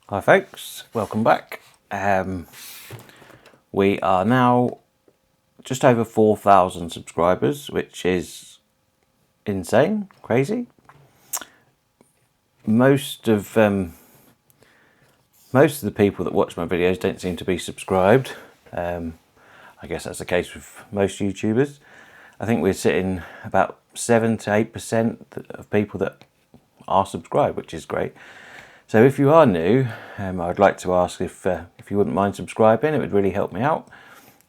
Hi folks, welcome back. We are now just over 4,000 subscribers, which is insane, crazy. Most of the people that watch my videos don't seem to be subscribed. I guess that's the case with most YouTubers. I think we're sitting about 7 to 8% of people that are subscribed, which is great. So if you are new, I'd like to ask if you wouldn't mind subscribing. It would really help me out,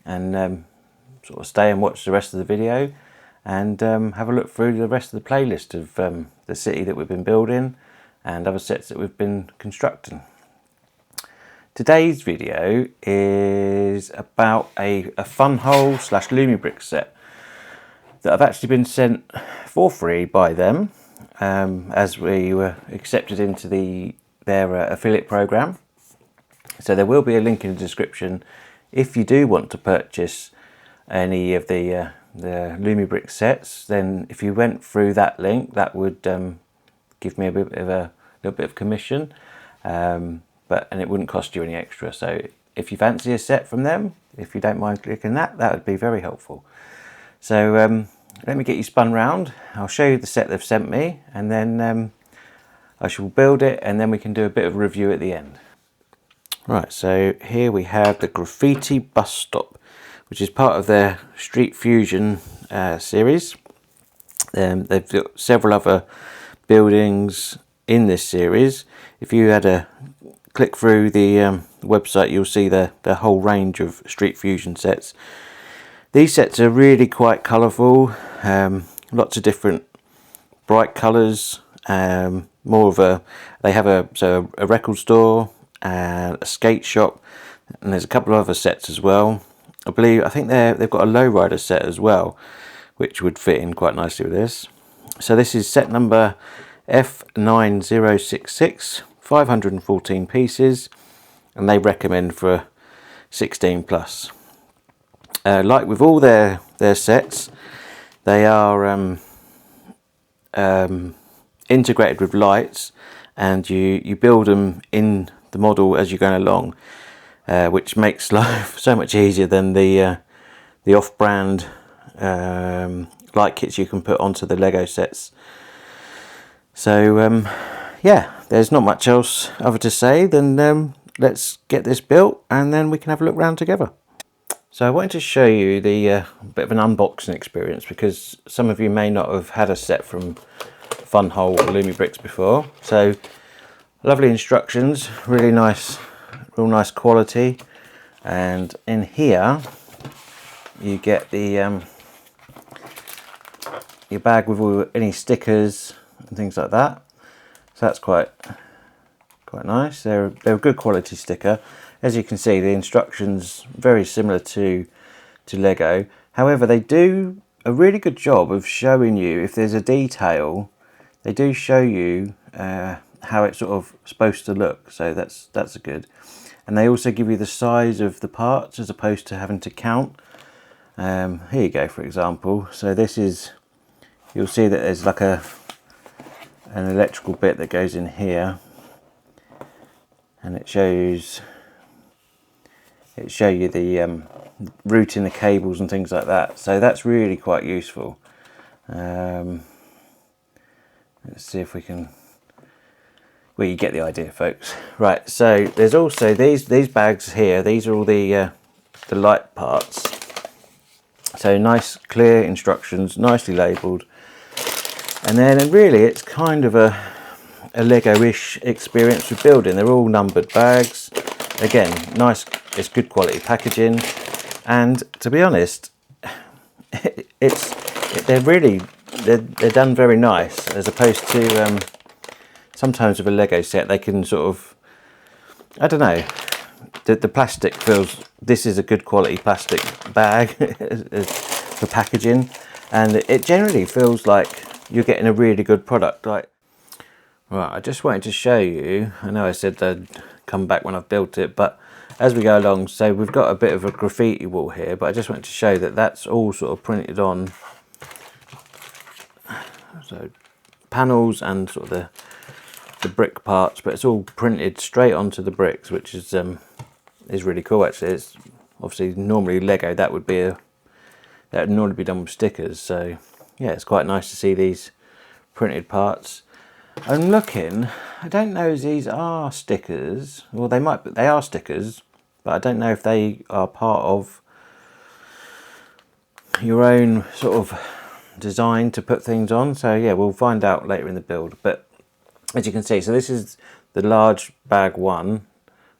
and sort of stay and watch the rest of the video, and have a look through the rest of the playlist of the city that we've been building and other sets that we've been constructing. Today's video is about a funwhole / Lumibricks set that I've actually been sent for free by them, as we were accepted into their affiliate program. So there will be a link in the description if you do want to purchase any of the Lumibricks sets. Then if you went through that link, that would give me a little bit of commission, and it wouldn't cost you any extra. So if you fancy a set from them, if you don't mind clicking that would be very helpful. So let me get you spun round. I'll show you the set they've sent me, and then I shall build it, and then we can do a bit of a review at the end. Right, so here we have the Graffiti Bus Stop, which is part of their Street Fusion series. They've got several other buildings in this series. If you had a click through the website, you'll see the whole range of Street Fusion sets. These sets are really quite colourful, lots of different bright colours. They have a record store and a skate shop, and there's a couple of other sets as well. I think they've got a lowrider set as well, which would fit in quite nicely with this. So this is set number F9066, 514 pieces, and they recommend for 16 plus. Like with all their sets, they are integrated with lights, and you build them in the model as you're going along, which makes life so much easier than the off-brand light kits you can put onto the Lego sets. So yeah, there's not much else other to say than let's get this built, and then we can have a look around together. So I wanted to show you the bit of an unboxing experience, because some of you may not have had a set from funwhole or Lumibricks before. So lovely instructions, really nice, real nice quality, and in here you get the your bag with all any stickers and things like that. So that's quite nice. They're a good quality sticker. As you can see, the instructions very similar to Lego. However, they do a really good job of showing you if there's a detail. They do show you how it's sort of supposed to look, so that's good. And they also give you the size of the parts as opposed to having to count. Here you go, for example. So this is, you'll see that there's like an electrical bit that goes in here, and it shows you the routing the cables and things like that. So that's really quite useful. Let's see if we can. Well, you get the idea, folks. Right. So there's also these bags here. These are all the light parts. So nice, clear instructions, nicely labelled. And then really, it's kind of a Lego-ish experience with building. They're all numbered bags. Again, nice. It's good quality packaging, and to be honest, they're done very nice, as opposed to sometimes with a Lego set they can sort of, I don't know, the plastic feels, this is a good quality plastic bag for packaging, and it generally feels like you're getting a really good product. Right, I just wanted to show you, I know I said I'd come back when I've built it, but as we go along, so we've got a bit of a graffiti wall here, but I just wanted to show that that's all sort of printed on. So panels and sort of the brick parts, but it's all printed straight onto the bricks, which is really cool actually. It's obviously normally Lego, that would normally be done with stickers, so yeah, it's quite nice to see these printed parts. I'm looking, I don't know if these are stickers, well they are stickers, but I don't know if they are part of your own sort of design to put things on. So yeah, we'll find out later in the build. But as you can see, so this is the large bag 1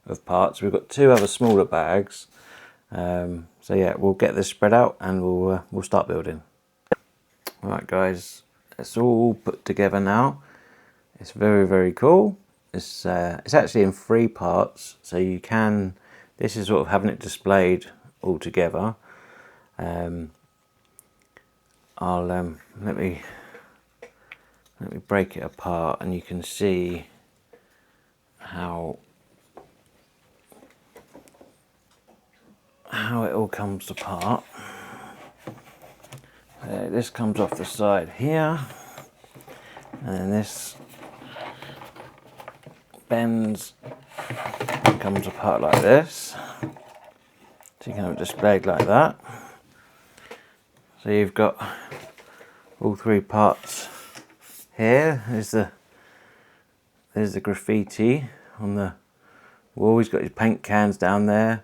of parts. We've got 2 other smaller bags. So yeah, we'll get this spread out and we'll start building. Alright guys, it's all put together now. It's very, very cool. It's actually in 3 parts, so you can, this is sort of having it displayed all together. Let me break it apart and you can see how it all comes apart. This comes off the side here, and then this bends and comes apart like this. So you can have it displayed like that. So you've got all 3 parts here. There's the graffiti on the wall. He's got his paint cans down there.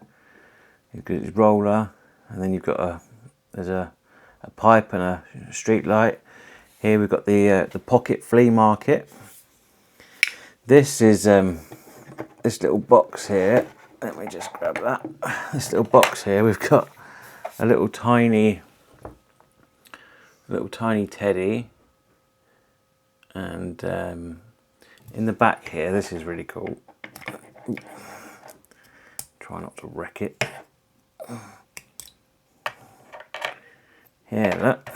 He's got his roller, and then you've got there's a pipe and a street light. Here we've got the pocket flea market. This is this little box here. Let me just grab that. This little box here, we've got a little tiny teddy, and in the back here, this is really cool. Ooh. Try not to wreck it. Here, look,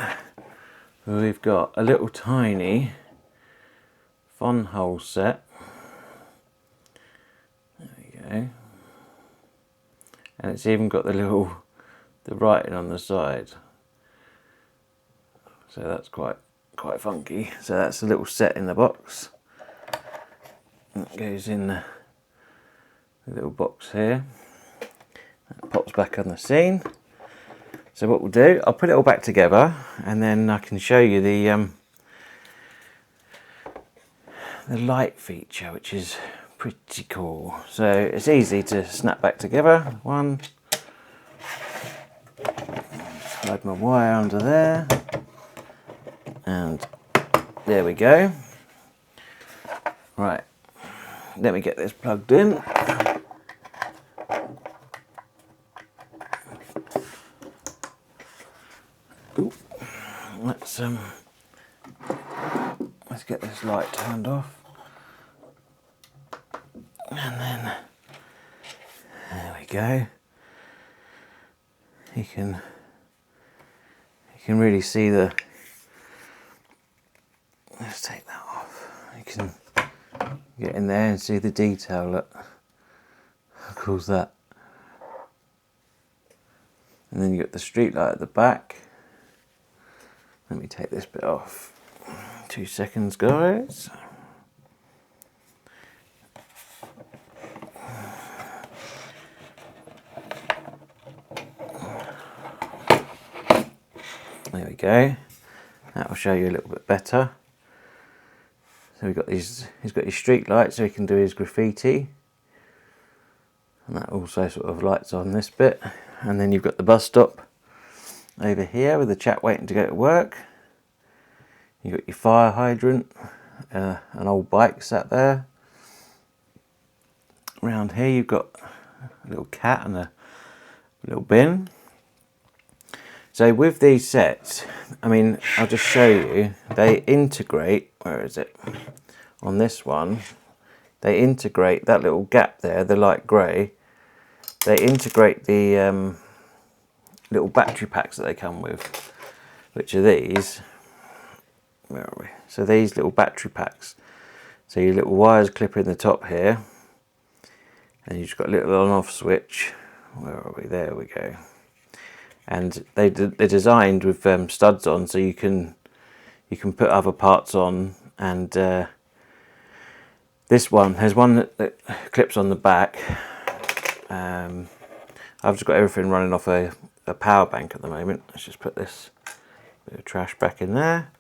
we've got a little tiny funwhole set. There we go. And it's even got the writing on the side. So that's quite funky. So that's a little set in the box. That goes in the little box here. That pops back on the scene. So what we'll do, I'll put it all back together, and then I can show you the light feature, which is pretty cool. So it's easy to snap back together. One, slide my wire under there, and there we go. Right, let me get this plugged in. Ooh. Let's get this light turned off, and then there we go. You can really see the. Let's take that off. You can get in there and see the detail. Look, how cool's that? And then you got the street light at the back. Let me take this bit off. 2 seconds, guys. There we go. That will show you a little bit better. So we've got he's got his street light, so he can do his graffiti. And that also sort of lights on this bit. And then you've got the bus stop over here with the chap waiting to go to work. You've got your fire hydrant, an old bike sat there. Around here you've got a little cat and a little bin. So with these sets, I mean, I'll just show you, they integrate, where is it? On this one, they integrate that little gap there, the light grey. They integrate the little battery packs that they come with, which are these. Where are we? So these little battery packs. So your little wires clip in the top here, and you've just got a little on-off switch. Where are we? There we go. And they're designed with studs on, so you can put other parts on, and This one, there's one that clips on the back. I've just got everything running off a power bank at the moment. Let's just put this bit of trash back in there.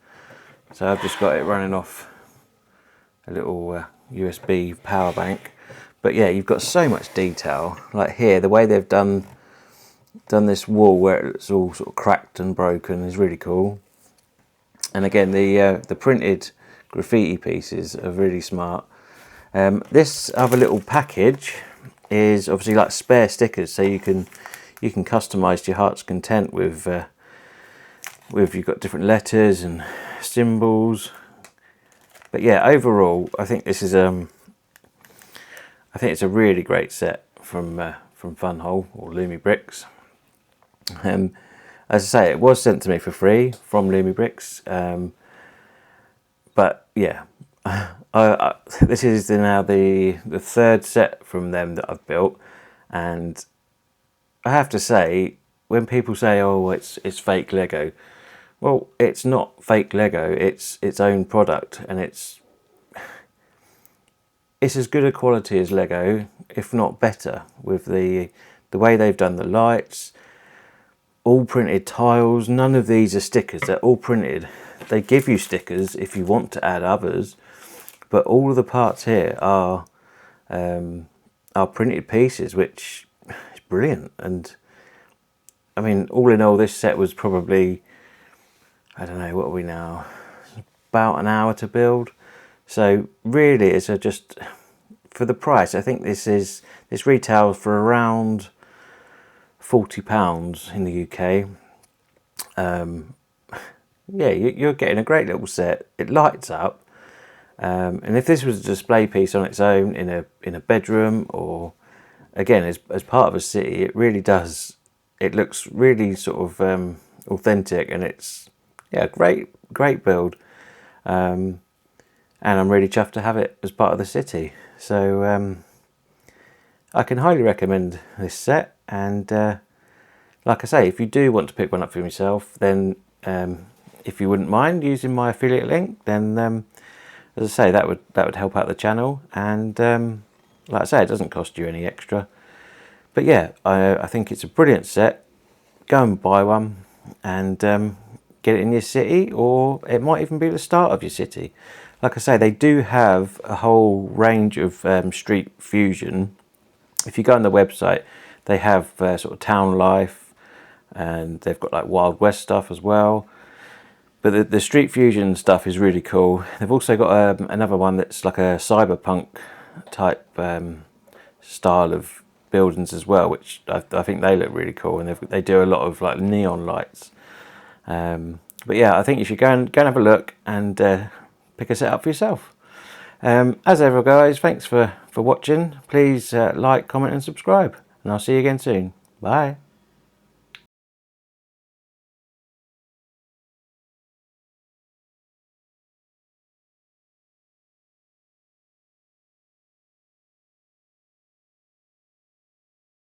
So I've just got it running off a little USB power bank. But yeah, you've got so much detail. Like here, the way they've done this wall where it's all sort of cracked and broken is really cool. And again, the printed graffiti pieces are really smart. This other little package is obviously like spare stickers, so you can customize to your heart's content with you've got different letters and symbols. But yeah, overall, I think this is I think it's a really great set from funwhole or Lumibricks. As I say, it was sent to me for free from Lumibricks, but yeah, this is now the third set from them that I've built, and I have to say, when people say, "Oh, it's fake Lego," well, it's not fake Lego. It's its own product, and it's as good a quality as Lego, if not better, with the way they've done the lights. All printed tiles. None of these are stickers. They're all printed. They give you stickers if you want to add others, but all of the parts here are printed pieces, which is brilliant. And I mean, all in all, this set was probably, I don't know, what are we now? About an hour to build. So really, it's just for the price. I think this retails for around £40 in the UK. Yeah, you're getting a great little set. It lights up, and if this was a display piece on its own in a bedroom, or again as part of a city, it really does. It looks really sort of authentic, and it's great build. And I'm really chuffed to have it as part of the city. So I can highly recommend this set. And like I say, if you do want to pick one up for yourself, then if you wouldn't mind using my affiliate link, then as I say, that would help out the channel. And like I say, it doesn't cost you any extra. But yeah, I think it's a brilliant set. Go and buy one and get it in your city, or it might even be the start of your city. Like I say, they do have a whole range of street fusion. If you go on the website, they have sort of town life, and they've got like Wild West stuff as well. But the street fusion stuff is really cool. They've also got another one that's like a cyberpunk type style of buildings as well, which I think they look really cool, and they do a lot of like neon lights. But yeah, I think you should go and have a look and pick a set up for yourself. As ever, guys, thanks for watching. Please like, comment and subscribe, and I'll see you again soon. Bye.